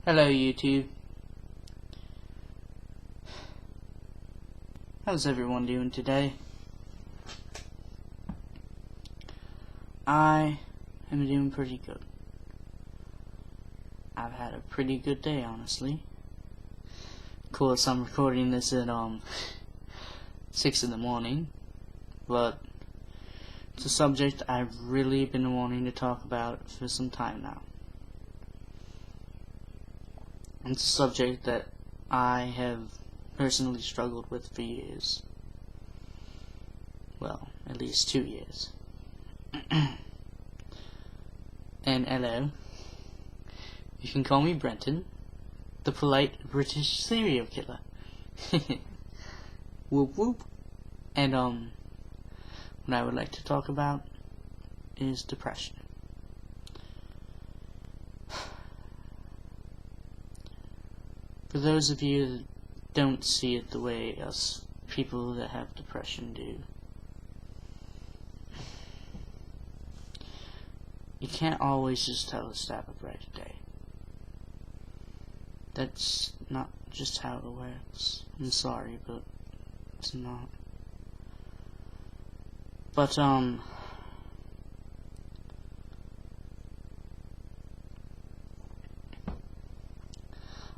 Hello YouTube. How's everyone doing today? I am doing pretty good. I've had a pretty good day, honestly. Of course, I'm recording this at 6 in the morning, but it's a subject I've really been wanting to talk about for some time now. It's a subject that I have personally struggled with for years. Well, at least 2 years. And hello. You can call me Brenton, the polite British serial killer. Whoop whoop. And what I would like to talk about is depression. For those of you that don't see it the way us people that have depression do, you can't always just tell a stab a brighter day. That's not just how it works. I'm sorry, but it's not. But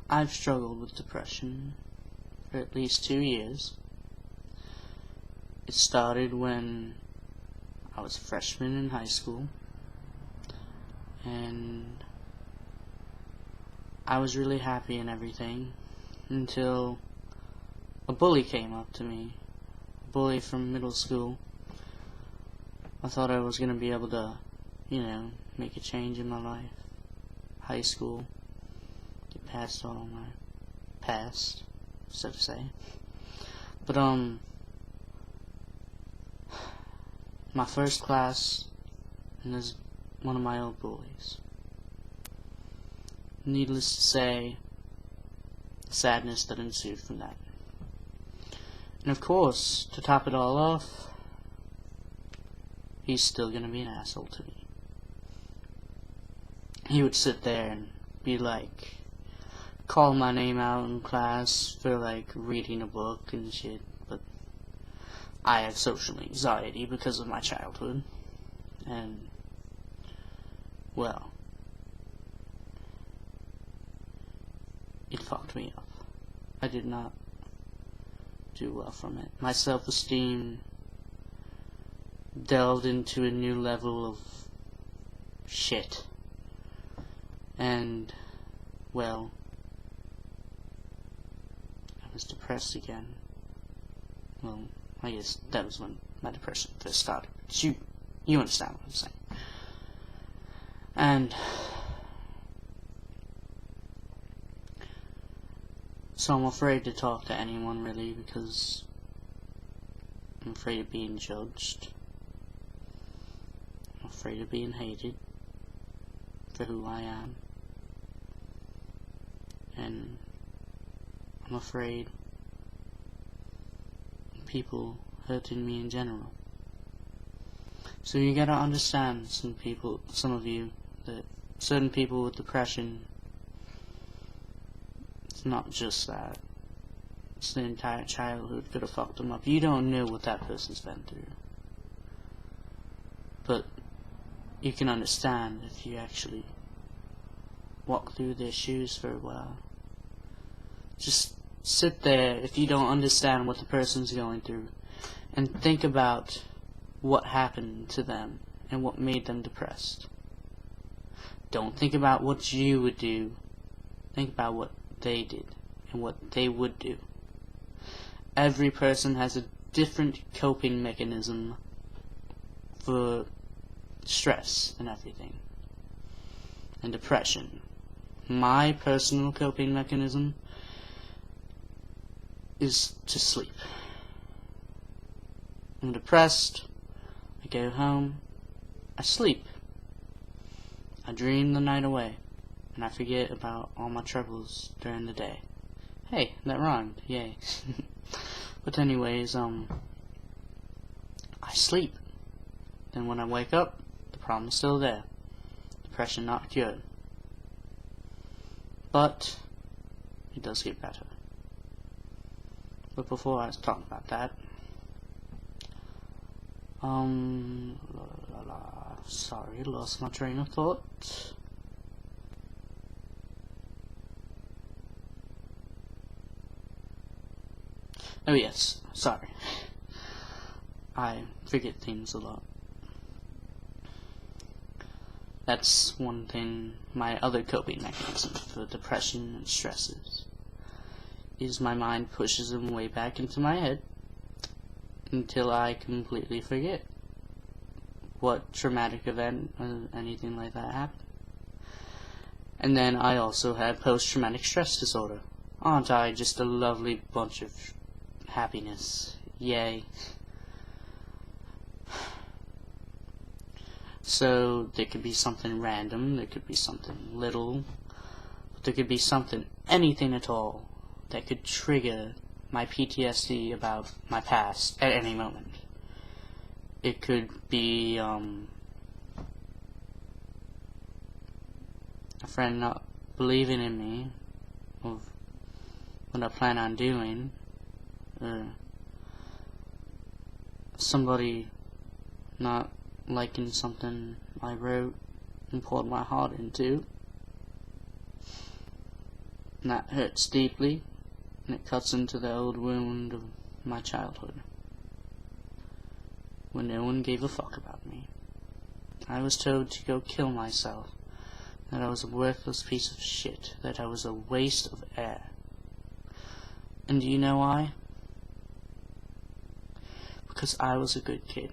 I've struggled with depression for at least 2 years. It started when I was a freshman in high school, and I was really happy and everything until a bully came up to me. A bully from middle school. I thought I was gonna be able to, make a change in my life. High school. Get past all my past, so to say. But my first class, and there's one of my old bullies. Needless to say, the sadness that ensued from that. And of course, to top it all off, he's still gonna be an asshole to me. He would sit there and be like, call my name out in class for like reading a book and shit, but I have social anxiety because of my childhood, and well, it fucked me up. I did not do well from it. My self-esteem delved into a new level of shit, and well, I was depressed again. Well, I guess that was when my depression first started. But you understand what I'm saying. And so I'm afraid to talk to anyone really, because I'm afraid of being judged. I'm afraid of being hated for who I am. And I'm afraid of people hurting me in general. So you gotta understand, some of you, that certain people with depression, it's not just that. It's the entire childhood could have fucked them up. You don't know what that person's been through. But you can understand if you actually walk through their shoes for a while. Just sit there if you don't understand what the person's going through, and think about what happened to them and what made them depressed. Don't think about what you would do. Think about what they did and what they would do. Every person has a different coping mechanism for stress and everything, and depression. My personal coping mechanism is to sleep. I'm depressed, I go home, I sleep. I dream the night away, and I forget about all my troubles during the day. Hey, that rhymed, yay. But anyways, I sleep. Then when I wake up, the problem's still there. Depression not cured. but it does get better. But before I talk about that, sorry, lost my train of thought. Oh yes, sorry. I forget things a lot. That's one thing, my other coping mechanism for depression and stresses, is my mind pushes them way back into my head until I completely forget what traumatic event or anything like that happened. And then I also had post-traumatic stress disorder. Aren't I just a lovely bunch of happiness? Yay. So there could be something random, there could be something little, but there could be something, anything at all, that could trigger my PTSD about my past at any moment. It could be a friend not believing in me of what I plan on doing, or somebody not liking something I wrote and poured my heart into, and that hurts deeply, and it cuts into the old wound of my childhood, when no one gave a fuck about me. I was told to go kill myself, that I was a worthless piece of shit, that I was a waste of air. And do you know why? Because I was a good kid.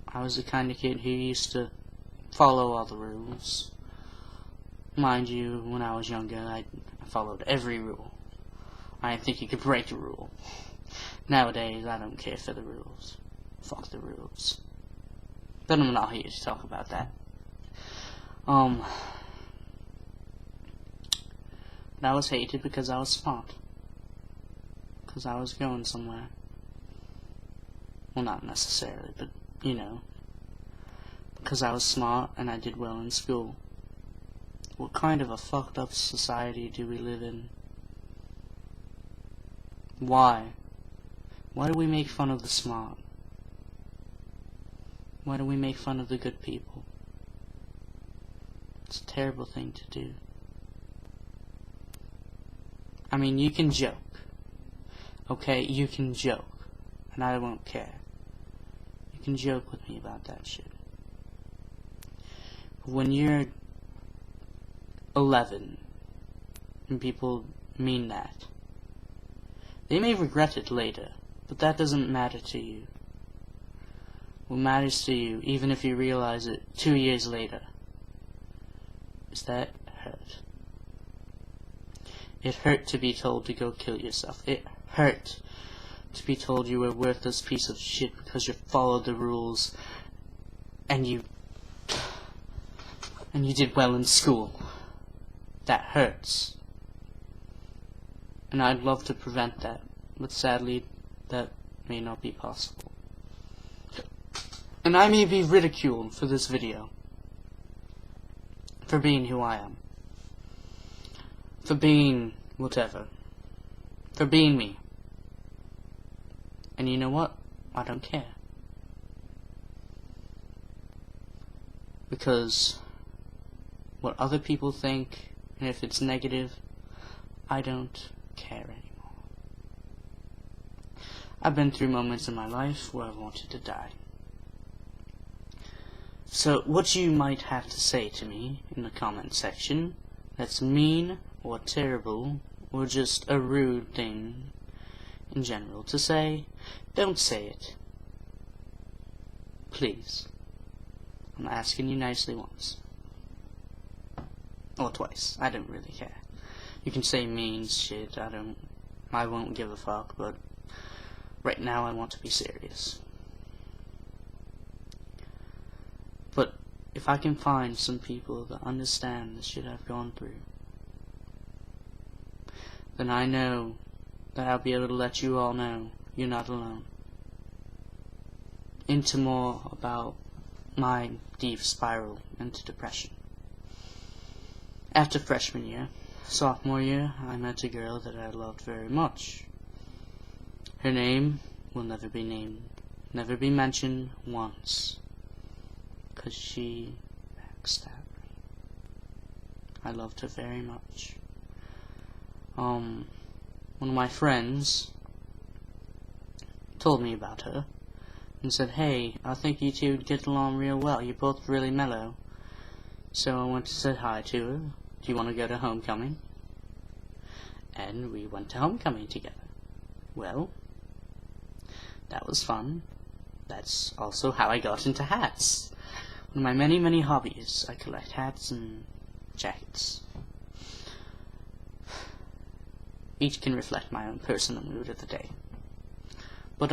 I was the kind of kid who used to follow all the rules. Mind you, when I was younger, I followed every rule. I didn't think you could break a rule. Nowadays, I don't care for the rules. Fuck the rules. But I'm not here to talk about that. But I was hated because I was smart. Because I was going somewhere. Well, not necessarily, but you know, because I was smart and I did well in school. What kind of a fucked up society do we live in? Why? Why do we make fun of the smart? Why do we make fun of the good people? It's a terrible thing to do. I mean, you can joke. Okay, you can joke, and I won't care. You can joke with me about that shit. But when you're 11, and people mean that, they may regret it later, but that doesn't matter to you. What matters to you, even if you realize it 2 years later, is that it hurt. It hurt to be told to go kill yourself. It hurt to be told you were a worthless piece of shit because you followed the rules and you did well in school. That hurts. And I'd love to prevent that, but sadly that may not be possible. And I may be ridiculed for this video, for being who I am, for being whatever, for being me. And you know what? I don't care. Because what other people think, and if it's negative, I don't care anymore. I've been through moments in my life where I wanted to die. So what you might have to say to me in the comment section that's mean or terrible or just a rude thing in general to say, don't say it. Please. I'm asking you nicely once. Or twice. I don't really care. You can say mean shit, I won't give a fuck, but right now I want to be serious. But if I can find some people that understand the shit I've gone through, then I know that I'll be able to let you all know you're not alone. Into more about my deep spiral into depression. After freshman year, sophomore year, I met a girl that I loved very much. Her name will never be mentioned once, 'cause she backstabbed me. I loved her very much. One of my friends told me about her and said, "Hey, I think you two would get along real well. You're both really mellow." So I went to say hi to her. "Do you want to go to homecoming?" And we went to homecoming together. Well, that was fun. That's also how I got into hats. One of my many, many hobbies. I collect hats and jackets. Each can reflect my own personal mood of the day. But,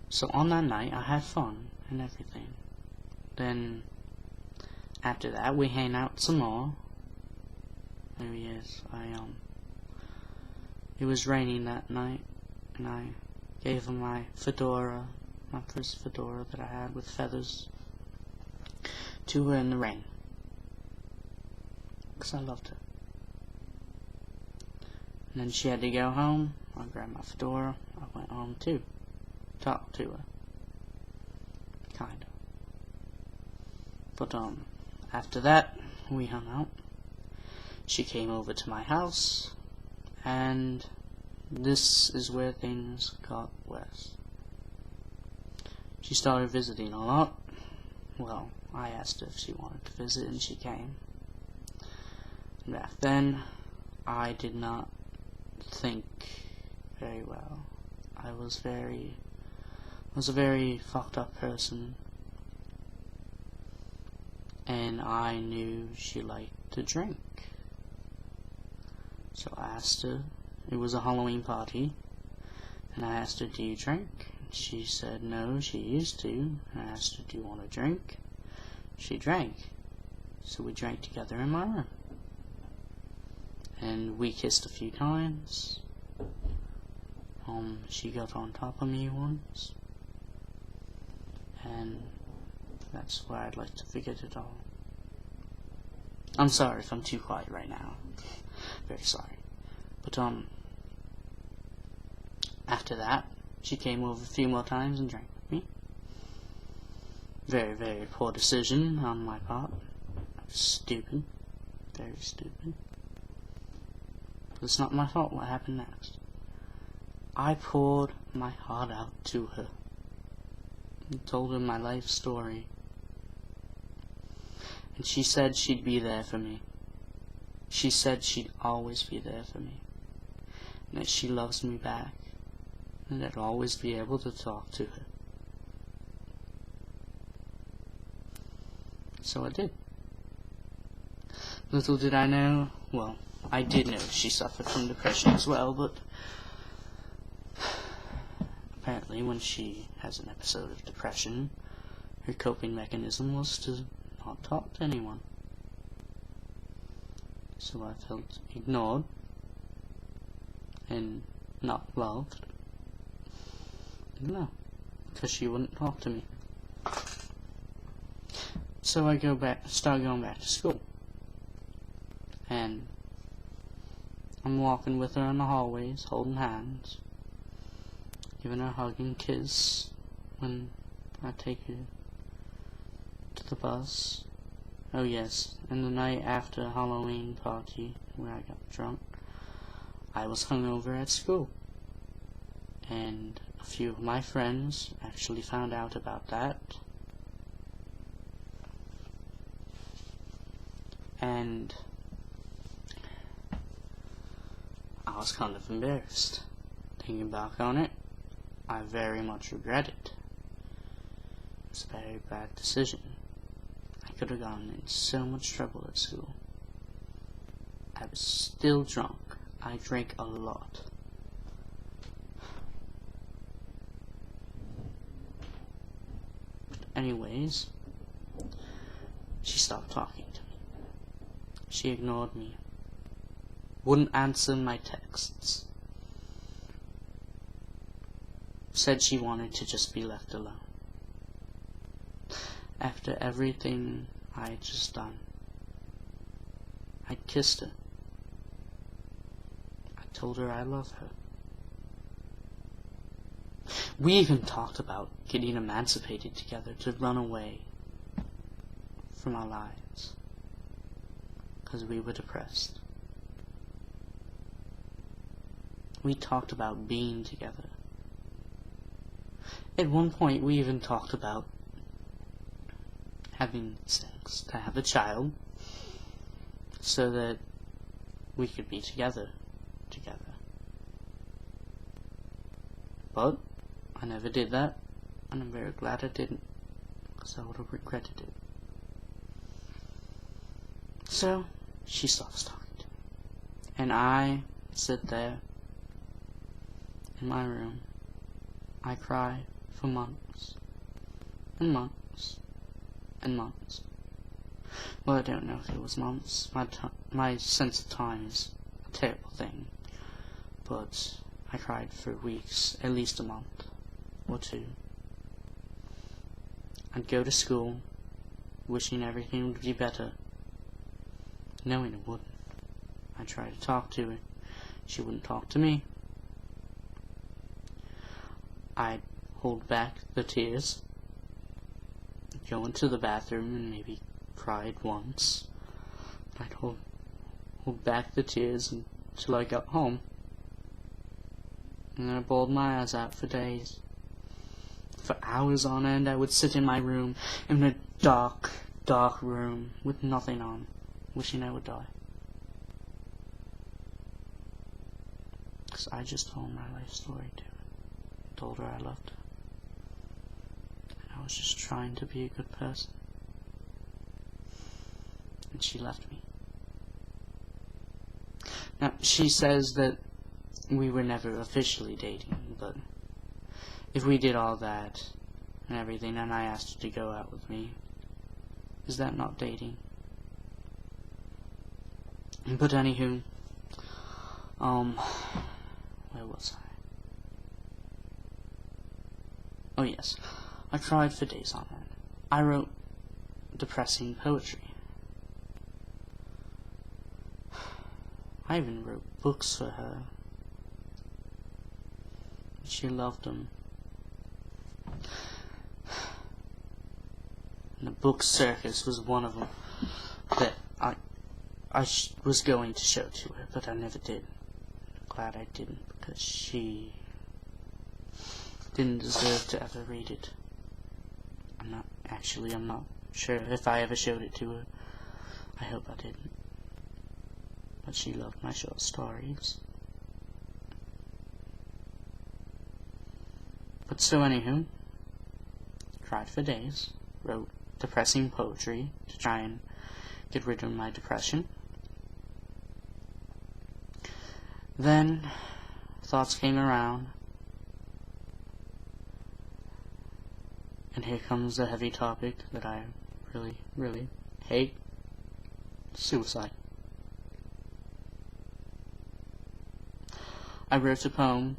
so on that night, I had fun and everything. Then, after that, we hang out some more. Oh yes, it was raining that night, and I gave him my fedora, my first fedora that I had with feathers, to her in the rain. 'Cause I loved her. And then she had to go home. I grabbed my fedora. I went home too. Talked to her. Kinda. But, after that, we hung out. She came over to my house, and this is where things got worse. She started visiting a lot. Well, I asked her if she wanted to visit, and she came. And back then, I did not think very well. I was a very fucked up person, and I knew she liked to drink. So I asked her, it was a Halloween party, and I asked her, "Do you drink?" She said no, she used to. And I asked her, "Do you want to drink?" She drank. So we drank together in my room. And we kissed a few times. She got on top of me once. And that's where I'd like to forget it all. I'm sorry if I'm too quiet right now. Very sorry. But, after that, she came over a few more times and drank with me. Very, very poor decision on my part. I was stupid. Very stupid. But it's not my fault what happened next. I poured my heart out to her. And told her my life story. And she said she'd be there for me. She said she'd always be there for me. And that she loves me back. And I'd always be able to talk to her. So I did. Little did I know, well, I did know she suffered from depression as well, but apparently when she has an episode of depression, her coping mechanism was to not talk to anyone. So I felt ignored and not loved. No, because she wouldn't talk to me. So I start going back to school. And I'm walking with her in the hallways, holding hands, giving her a hug and kiss when I take her to the bus. Oh yes, and the night after a Halloween party where I got drunk, I was hungover at school. And a few of my friends actually found out about that. And I was kind of embarrassed. Thinking back on it, I very much regret it. It was a very bad decision. I could have gotten in so much trouble at school. I was still drunk. I drank a lot. But anyways, she stopped talking to me. She ignored me. Wouldn't answer my texts. Said she wanted to just be left alone. After everything I had just done. I kissed her. I told her I love her. We even talked about getting emancipated together to run away from our lives, because we were depressed. We talked about being together. At one point, we even talked about having sex to have a child, so that we could be together. But I never did that, and I'm very glad I didn't, because I would have regretted it. So, she stops talking to me, and I sit there in my room. I cry for months, and months, and months. Well, I don't know if it was months. My sense of time is a terrible thing, but I cried for weeks, at least a month or two. I'd go to school, wishing everything would be better, knowing it wouldn't. I'd try to talk to her. She wouldn't talk to me. I'd hold back the tears, go into the bathroom and maybe cried once. I'd hold back the tears until I got home. And then I bawled my eyes out for days. For hours on end, I would sit in my room, in a dark, dark room, with nothing on, wishing I would die. Because I just told my life story to her. Told her I loved her. And I was just trying to be a good person. And she left me. Now, she says that we were never officially dating, but if we did all that and everything, and I asked her to go out with me, is that not dating? But anywho, where was I? Oh yes, I cried for days on end. I wrote depressing poetry. I even wrote books for her. She loved them. And the book circus was one of them that I was going to show to her, but I never did. I'm glad I didn't, because she didn't deserve to ever read it. I'm not sure if I ever showed it to her. I hope I didn't. But she loved my short stories. But so anywho, cried for days, wrote depressing poetry to try and get rid of my depression. Then thoughts came around, and here comes the heavy topic that I really, really hate: suicide. I wrote a poem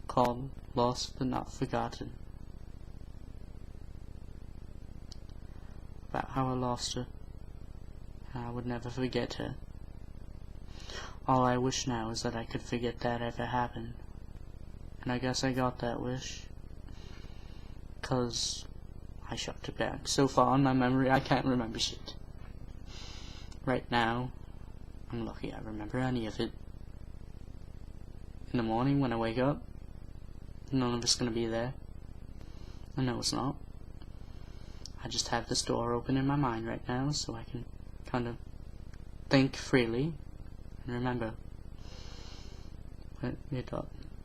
called Lost But Not Forgotten, about how I lost her, and I would never forget her. All I wish now is that I could forget that ever happened, and I guess I got that wish, 'cause I shoved it back so far in my memory I can't remember shit. Right now, I'm lucky I remember any of it. In the morning when I wake up, none of it's gonna be there. I know it's not. I just have this door open in my mind right now, so I can kind of think freely and remember. But it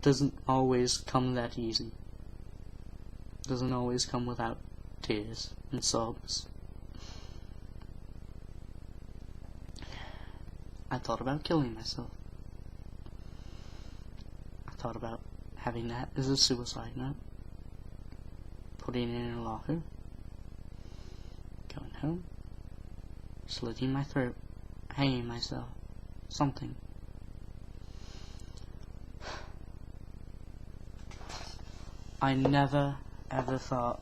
doesn't always come that easy. It doesn't always come without tears and sobs. I thought about killing myself. I thought about having that as a suicide note, putting it in a locker, going home, slitting my throat, hanging myself, something. I never ever thought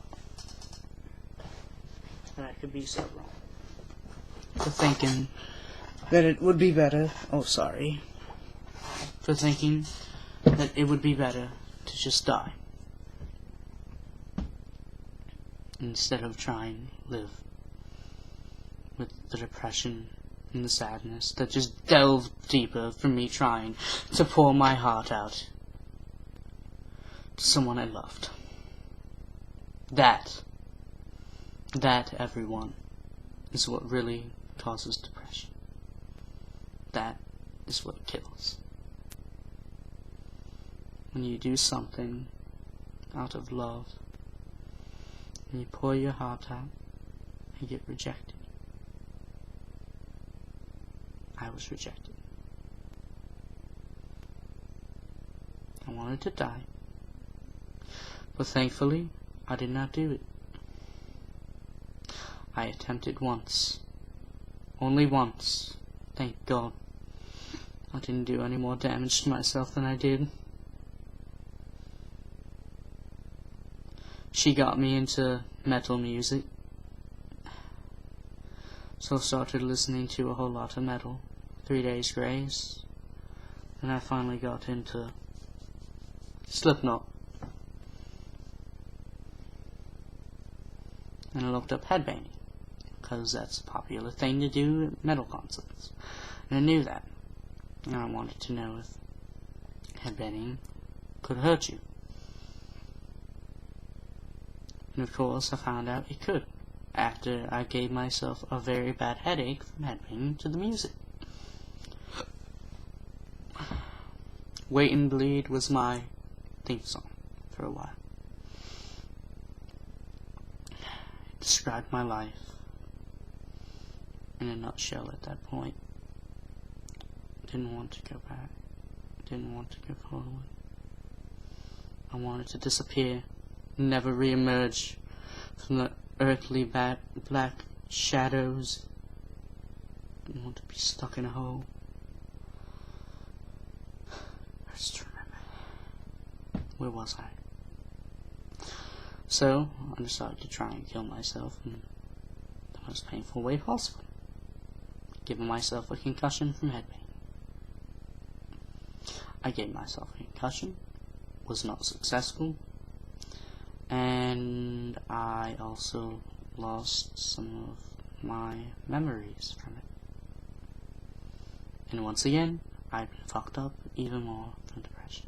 that I could be so wrong. for thinking that it would be better. Oh, sorry. For thinking that it would be better to just die instead of trying to live with the depression and the sadness that just delved deeper from me trying to pour my heart out to someone I loved. That, everyone, is what really causes depression. That is what kills. When you do something out of love, and you pour your heart out, and get rejected. I was rejected. I wanted to die, but thankfully, I did not do it. I attempted once. Only once. Thank God. I didn't do any more damage to myself than I did. She got me into metal music, so I started listening to a whole lot of metal. 3 Days Grace. Then I finally got into Slipknot. And I looked up headbanging, because that's a popular thing to do at metal concerts. And I knew that. And I wanted to know if headbanging could hurt you. And of course, I found out it could, after I gave myself a very bad headache from headbanging to the music. Wait and Bleed was my theme song for a while. It described my life in a nutshell at that point. Didn't want to go back. Didn't want to go forward. I wanted to disappear, never re-emerge from the earthly black shadows. Didn't want to be stuck in a hole. I just remember. Where was I? So, I decided to try and kill myself in the most painful way possible. Giving myself a concussion from headbanging. I gave myself a concussion, was not successful, and I also lost some of my memories from it. And once again, I've been fucked up even more from depression.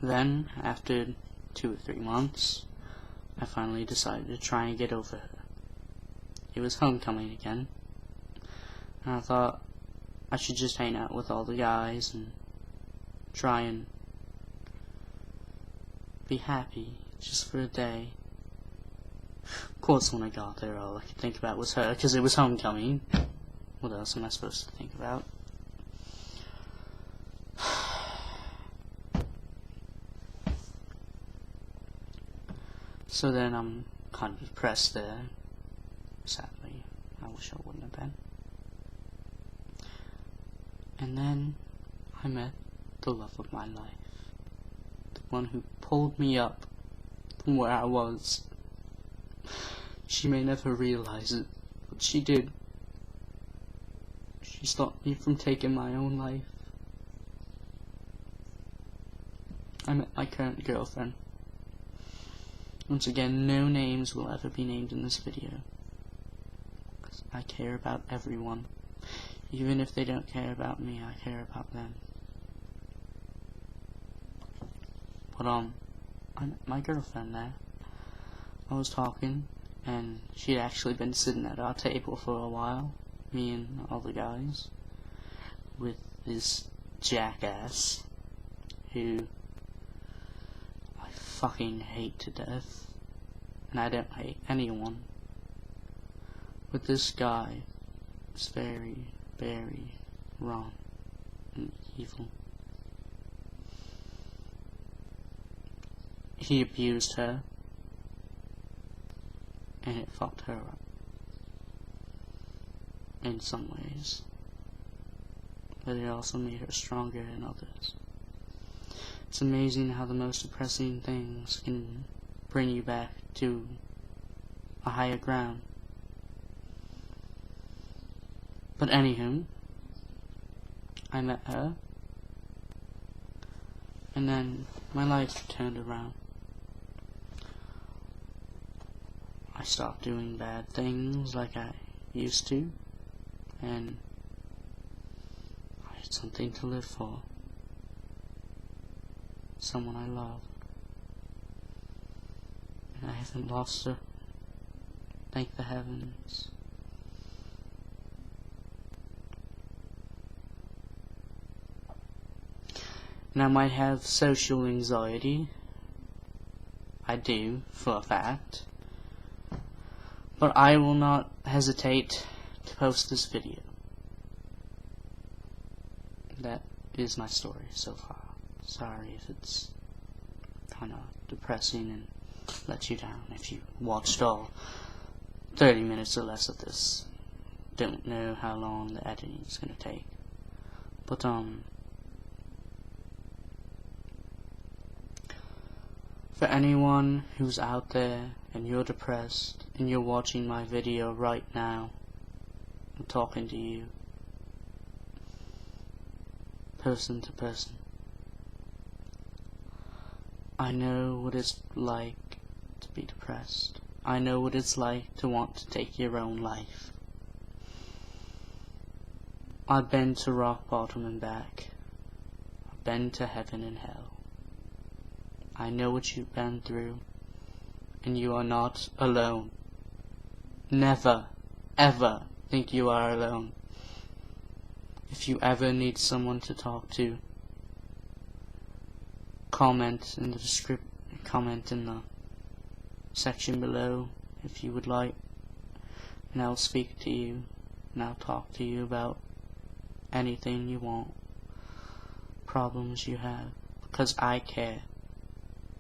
Then, after 2 or 3 months, I finally decided to try and get over her. It was homecoming again, and I thought I should just hang out with all the guys and try and be happy just for a day. Of course, when I got there, all I could think about was her, because it was homecoming. What else am I supposed to think about? So then I'm kind of depressed there. Sadly, I wish I wouldn't have been. And then I met the love of my life. The one who pulled me up from where I was. She may never realize it, but she did. She stopped me from taking my own life. I met my current girlfriend. Once again, no names will ever be named in this video, because I care about everyone. Even if they don't care about me, I care about them. But I met my girlfriend there. I was talking, and she'd actually been sitting at our table for a while, me and all the guys, with this jackass, who I fucking hate to death. And I don't hate anyone. But this guy is very, very wrong and evil. He abused her. and it fucked her up in some ways, but it also made her stronger in others. It's amazing how the most depressing things can bring you back to a higher ground. But anywho, I met her, and then my life turned around. I stopped doing bad things like I used to, and I had something to live for. Someone I love. And I haven't lost her. Thank the heavens. And I might have social anxiety. I do, for a fact. But I will not hesitate to post this video. That is my story so far. Sorry if it's kind of depressing and let you down if you watched all 30 minutes or less of this. Don't know how long the editing is going to take. But, for anyone who's out there and you're depressed and you're watching my video right now, I'm talking to you, person to person. I know what it's like to be depressed. I know what it's like to want to take your own life. I've been to rock bottom and back. I've been to heaven and hell. I know what you've been through, and you are not alone. Never, ever think you are alone. If you ever need someone to talk to, comment in the section below if you would like, and I'll speak to you, and I'll talk to you about anything you want, problems you have, because I care.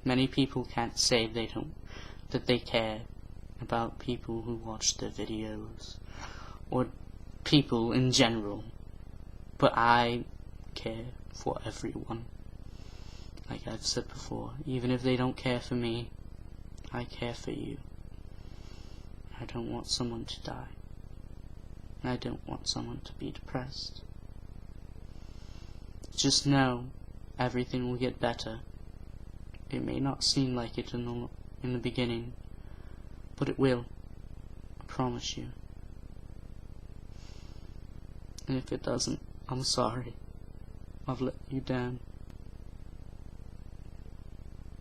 Many people can't say that they care about people who watch their videos, or people in general, but I care for everyone. Like I've said before, even if they don't care for me, I care for you. I don't want someone to die. I don't want someone to be depressed. Just know, everything will get better. It may not seem like it in the beginning, but it will. I promise you. And if it doesn't, I'm sorry. I've let you down.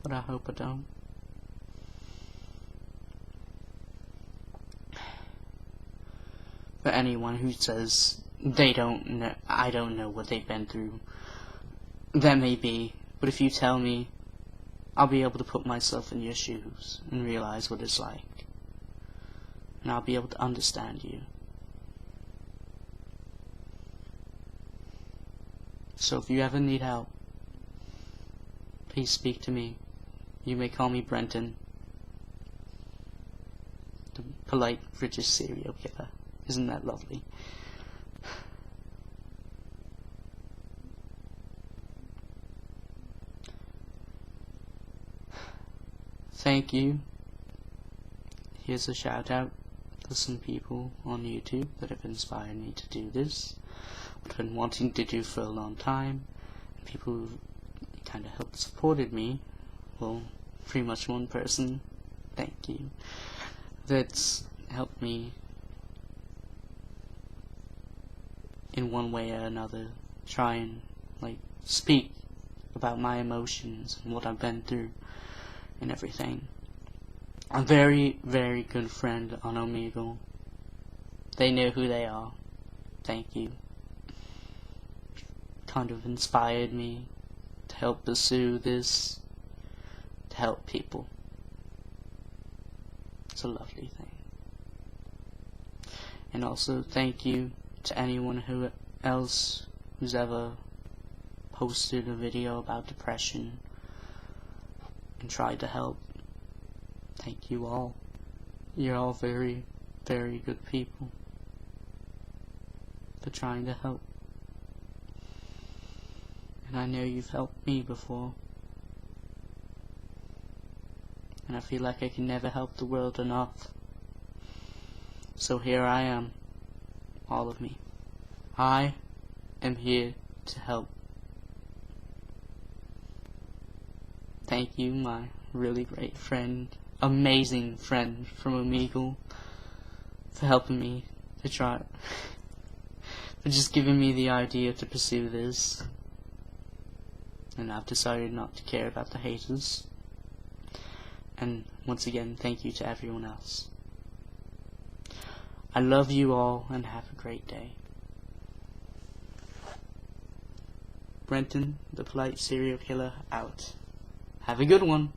But I hope I don't. For anyone who says they don't know, I don't know what they've been through, that may be, but if you tell me, I'll be able to put myself in your shoes and realize what it's like. And I'll be able to understand you. So if you ever need help, please speak to me. You may call me Brenton, the polite British serial killer. Isn't that lovely? Thank you. Here's a shout out to some people on YouTube that have inspired me to do this. What I've been wanting to do for a long time. People who kind of helped supported me. Well, pretty much one person. Thank you. That's helped me in one way or another try and speak about my emotions and what I've been through and everything. A very, very good friend on Omegle. They know who they are. Thank you. Kind of inspired me to help pursue this, to help people. It's a lovely thing. And also thank you to anyone else who's ever posted a video about depression and tried to help. Thank you all. You're all very, very good people for trying to help. And I know you've helped me before. And I feel like I can never help the world enough. So here I am, all of me. I am here to help. Thank you, my really great friend, amazing friend from Omegle, for helping me to try, for just giving me the idea to pursue this. And I've decided not to care about the haters. And once again, thank you to everyone else. I love you all and have a great day. Brenton, the polite serial killer, out. Have a good one.